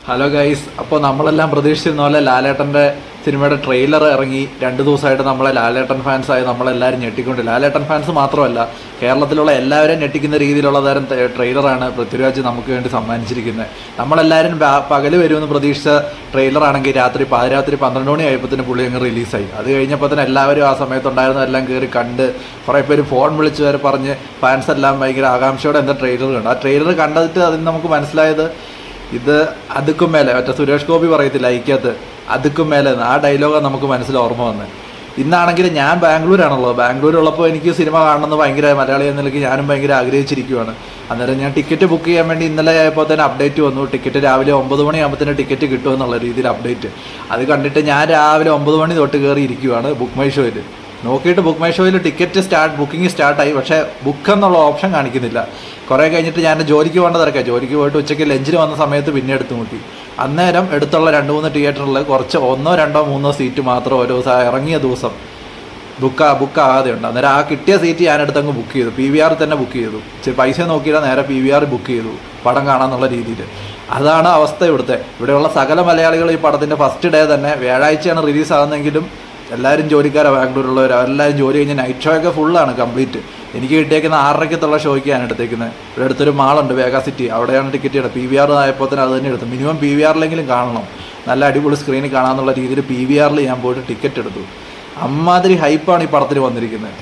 Hello guys, അപ്പോൾ നമ്മളെല്ലാം പ്രതീക്ഷിച്ചിരുന്ന പോലെ ലാലേട്ടൻ്റെ സിനിമയുടെ ട്രെയിലർ ഇറങ്ങി 2 ദിവസമായിട്ട് നമ്മളെ ലാലേട്ടൻ ഫാൻസായി നമ്മളെല്ലാവരും ഞെട്ടിക്കൊണ്ട്. ലാലേട്ടൻ ഫാൻസ് മാത്രമല്ല, കേരളത്തിലുള്ള എല്ലാവരെയും ഞെട്ടിക്കുന്ന രീതിയിലുള്ള തരം ട്രെയിലറാണ് പൃഥ്വിരാജ് നമുക്ക് വേണ്ടി സമ്മാനിച്ചിരിക്കുന്നത്. നമ്മളെല്ലാവരും പകൽ വരുമെന്ന് പ്രതീക്ഷിച്ച ട്രെയിലറാണെങ്കിൽ പാതിരാത്രി 12 മണി ആയപ്പോഴത്തേന് പുള്ളി അങ്ങ് റിലീസായി. അത് കഴിഞ്ഞപ്പോൾ തന്നെ എല്ലാവരും ആ സമയത്തുണ്ടായിരുന്നതെല്ലാം കയറി കണ്ട്, കുറേ പേര് ഫോൺ വിളിച്ച് വരെ പറഞ്ഞ് ഫാൻസ് എല്ലാം ഭയങ്കര ആകാംക്ഷയോടെ എന്താ ട്രെയിലർ കണ്ടു. ആ ട്രെയിലർ കണ്ടിട്ട് അതിന് നമുക്ക് മനസ്സിലായത് ഇത് അതുക്കും മേലെ, മറ്റേ സുരേഷ് ഗോപി പറയത്തില്ല ഐക്യത്ത്, അതുക്കും മേലെ ആ ഡയലോഗാണ് നമുക്ക് മനസ്സിൽ ഓർമ്മ വന്നത്. ഇന്നാണെങ്കിൽ ഞാൻ ബാംഗ്ലൂരാണുള്ളത്. ബാംഗ്ലൂരുള്ളപ്പോൾ എനിക്ക് സിനിമ കാണണമെന്ന് ഭയങ്കര, മലയാളി എന്ന നിലയ്ക്ക് ഞാനും ഭയങ്കര ആഗ്രഹിച്ചിരിക്കുവാണ്. അന്നേരം ഞാൻ ടിക്കറ്റ് ബുക്ക് ചെയ്യാൻ വേണ്ടി ഇന്നലെ ആയപ്പോൾ തന്നെ അപ്ഡേറ്റ് വന്നു. ടിക്കറ്റ് രാവിലെ 9 മണിയാകുമ്പോഴത്തേന് ടിക്കറ്റ് കിട്ടുമെന്നുള്ള രീതിയിൽ അപ്ഡേറ്റ്. അത് കണ്ടിട്ട് ഞാൻ രാവിലെ 9 മണി തൊട്ട് കയറി ഇരിക്കുവാണ് ബുക്ക് മൈ ഷോയിൽ. നോക്കിയിട്ട് ബുക്ക് മൈ ഷോയിൽ ബുക്കിംഗ് സ്റ്റാർട്ടായി, പക്ഷേ ബുക്ക് എന്നുള്ള ഓപ്ഷൻ കാണിക്കുന്നില്ല. കുറേ കഴിഞ്ഞിട്ട് ഞാൻ ജോലിക്ക് പോകേണ്ട തിരക്കാം. ജോലിക്ക് പോയിട്ട് ഉച്ചയ്ക്ക് ലഞ്ചിന് വന്ന സമയത്ത് പിന്നെ എടുത്തു മുട്ടി. അന്നേരം എടുത്തുള്ള 2-3 തിയേറ്ററിൽ കുറച്ച് 1, 2, 3 സീറ്റ് മാത്രം ഓരോ ദിവസം ഇറങ്ങിയ ദിവസം ബുക്ക് ഉണ്ട്. അന്നേരം ആ കിട്ടിയ സീറ്റ് ഞാൻ എടുത്തങ്ങ് ബുക്ക് ചെയ്തു. PVR തന്നെ ബുക്ക് ചെയ്തു. പൈസ നോക്കിയില്ല, നേരെ PVR ബുക്ക് ചെയ്തു പടം കാണാമെന്നുള്ള രീതിയിൽ. അതാണ് അവസ്ഥ ഇവിടെയുള്ള സകല മലയാളികൾ ഈ പടത്തിൻ്റെ ഫസ്റ്റ് ഡേ തന്നെ, വ്യാഴാഴ്ചയാണ് റിലീസാകുന്നെങ്കിലും എല്ലാവരും ജോലിക്കാരാണ് ബാംഗ്ലൂരുള്ളവർ. എല്ലാവരും ജോലി കഴിഞ്ഞ് നൈറ്റ് ഷോ ഒക്കെ ഫുള്ളാണ് കംപ്ലീറ്റ്. എനിക്ക് കിട്ടിയേക്കുന്ന 6:30 ഷോയ്ക്ക് ഞാൻ എടുത്തേക്കുന്നത്. ഇവിടെ അടുത്തൊരു മാളുണ്ട് വേഗ സിറ്റി, അവിടെയാണ് ടിക്കറ്റ് ചെയ്തത്. PVR ആയപ്പോൾ തന്നെ അത് തന്നെ എടുത്തു. മിനിമം PVRലെങ്കിലും കാണണം, നല്ല അടിപൊളി സ്ക്രീനിൽ കാണാമെന്നുള്ള രീതിയിൽ PVRൽ ഞാൻ പോയിട്ട് ടിക്കറ്റ് എടുത്തു. അമ്മാതിരി ഹൈപ്പാണ് ഈ പടത്തിൽ വന്നിരിക്കുന്നത്.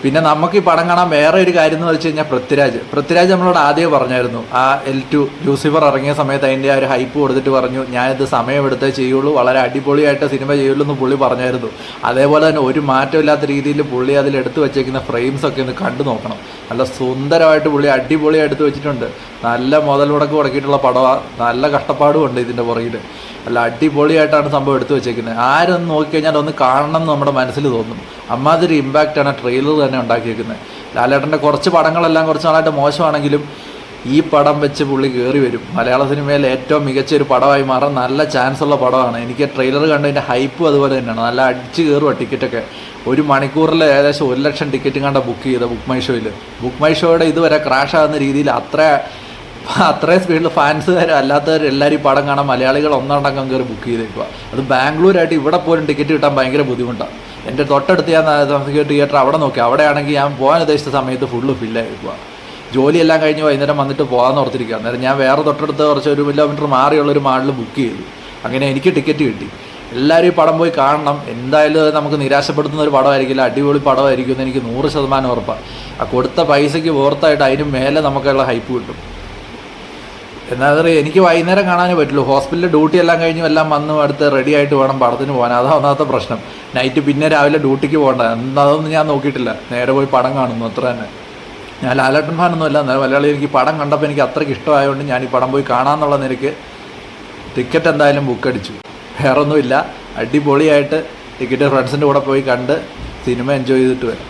പിന്നെ നമുക്ക് ഈ പടം കാണാൻ വേറെ ഒരു കാര്യം എന്ന് വെച്ച് കഴിഞ്ഞാൽ പൃഥ്വിരാജ് നമ്മളോട് ആദ്യം പറഞ്ഞായിരുന്നു, ആ L2 ലൂസിഫർ ഇറങ്ങിയ സമയത്ത് അതിൻ്റെ ആ ഒരു ഹൈപ്പ് കൊടുത്തിട്ട് പറഞ്ഞു, ഞാനിത് സമയമെടുത്തേ ചെയ്യുള്ളൂ, വളരെ അടിപൊളിയായിട്ട് സിനിമ ചെയ്യുള്ളൂ എന്ന് പുള്ളി പറഞ്ഞായിരുന്നു. അതേപോലെ തന്നെ ഒരു മാറ്റമില്ലാത്ത രീതിയിൽ പുള്ളി അതിൽ എടുത്തു വെച്ചേക്കുന്ന ഫ്രെയിംസൊക്കെ ഒന്ന് കണ്ടു നോക്കണം. നല്ല സുന്ദരമായിട്ട് പുള്ളി അടിപൊളിയായി എടുത്ത് വെച്ചിട്ടുണ്ട്. നല്ല മുതൽ മുടക്ക് മുടക്കിയിട്ടുള്ള പടമാണ്. നല്ല കഷ്ടപ്പാടും ഉണ്ട് ഇതിൻ്റെ പുറകിൽ. അല്ല, അടിപൊളിയായിട്ടാണ് സംഭവം എടുത്തു വെച്ചേക്കുന്നത്. ആരൊന്ന് നോക്കിക്കഴിഞ്ഞാൽ ഒന്ന് കാണണം എന്ന് നമ്മുടെ മനസ്സിൽ തോന്നും. അമ്മാതിരി ഇമ്പാക്റ്റാണ് ട്രെയിലർ തന്നെ ഉണ്ടാക്കിയിരിക്കുന്നത്. ലാലേട്ടൻ്റെ കുറച്ച് പടങ്ങളെല്ലാം കുറച്ച് നാളായിട്ട് മോശമാണെങ്കിലും ഈ പടം വെച്ച് പുള്ളി കയറി വരും. മലയാള സിനിമയിൽ ഏറ്റവും മികച്ച ഒരു പടമായി മാറാൻ നല്ല ചാൻസ് ഉള്ള പടമാണ്. എനിക്ക് ട്രെയിലർ കണ്ടതിൻ്റെ ഹൈപ്പും അതുപോലെ തന്നെയാണ്. നല്ല അടിച്ച് കയറുക ടിക്കറ്റൊക്കെ. 1 മണിക്കൂറിൽ ഏകദേശം 1 ലക്ഷം ടിക്കറ്റും കണ്ട ബുക്ക് ചെയ്ത ബുക്ക് മൈ ഷോയിൽ. ബുക്ക് മൈ ഷോയുടെ ഇതുവരെ ക്രാഷ് ആകുന്ന രീതിയിൽ അത്രയും സ്പീഡിൽ ഫാൻസുകാരും അല്ലാത്തവരും എല്ലാവരും ഈ പടം കാണാൻ മലയാളികൾ ഒന്നടങ്കം കയറി ബുക്ക് ചെയ്തേക്കുക. അത് ബാംഗ്ലൂരായിട്ട് ഇവിടെ പോലും ടിക്കറ്റ് കിട്ടാൻ ഭയങ്കര ബുദ്ധിമുട്ടാണ്. എൻ്റെ തൊട്ടടുത്ത് ഞാൻ താമസിക്കുന്ന തിയേറ്റർ അവിടെ നോക്കി, അവിടെയാണെങ്കിൽ ഞാൻ പോകാൻ ഉദ്ദേശിച്ച സമയത്ത് ഫുള്ള് ഫില്ലായിരിക്കുക. ജോലിയെല്ലാം കഴിഞ്ഞ് വൈകുന്നേരം വന്നിട്ട് പോകാമെന്ന് ഓർത്തിരിക്കുക. അന്നേരം ഞാൻ വേറെ തൊട്ടടുത്ത് കുറച്ച് 1 കിലോമീറ്റർ മാറിയുള്ളൊരു മാളിൽ ബുക്ക് ചെയ്തു. അങ്ങനെ എനിക്ക് ടിക്കറ്റ് കിട്ടി. എല്ലാവരും ഈ പടം പോയി കാണണം. എന്തായാലും നമുക്ക് നിരാശപ്പെടുത്തുന്ന ഒരു പടമായിരിക്കില്ല, അടിപൊളി പടമായിരിക്കും എന്ന് എനിക്ക് 100% ഉറപ്പാണ്. ആ കൊടുത്ത പൈസയ്ക്ക് ഓർത്തായിട്ട് അതിന് മേലെ നമുക്കുള്ള ഹൈപ്പ് കിട്ടും. എന്നാൽ എനിക്ക് വൈകുന്നേരം കാണാനേ പറ്റുള്ളൂ. ഹോസ്പിറ്റലിൽ ഡ്യൂട്ടി എല്ലാം കഴിഞ്ഞ് എല്ലാം വന്ന് അടുത്ത് റെഡി ആയിട്ട് വേണം പടത്തിന് പോകാൻ. അതാണ് ഒന്നാമത്തെ പ്രശ്നം. നൈറ്റ് പിന്നെ രാവിലെ ഡ്യൂട്ടിക്ക് പോകണ്ട. അതൊന്നും ഞാൻ നോക്കിയിട്ടില്ല, നേരെ പോയി പടം കാണുന്നു, അത്ര തന്നെ. ഞാൻ ലാലേട്ടൻ ഫാനൊന്നുമല്ല, എന്നാലും മലയാളി എനിക്ക് പടം കണ്ടപ്പോൾ എനിക്ക് അത്രയ്ക്ക് ഇഷ്ടമായതുകൊണ്ട് ഞാൻ ഈ പടം പോയി കാണാമെന്നുള്ള നിലയ്ക്ക് ടിക്കറ്റ് എന്തായാലും ബുക്ക് അടിച്ചു. വേറൊന്നുമില്ല, അടിപൊളിയായിട്ട് ടിക്കറ്റ് ഫ്രണ്ട്സിൻ്റെ കൂടെ പോയി കണ്ട് സിനിമ എൻജോയ് ചെയ്തിട്ട് വരാം.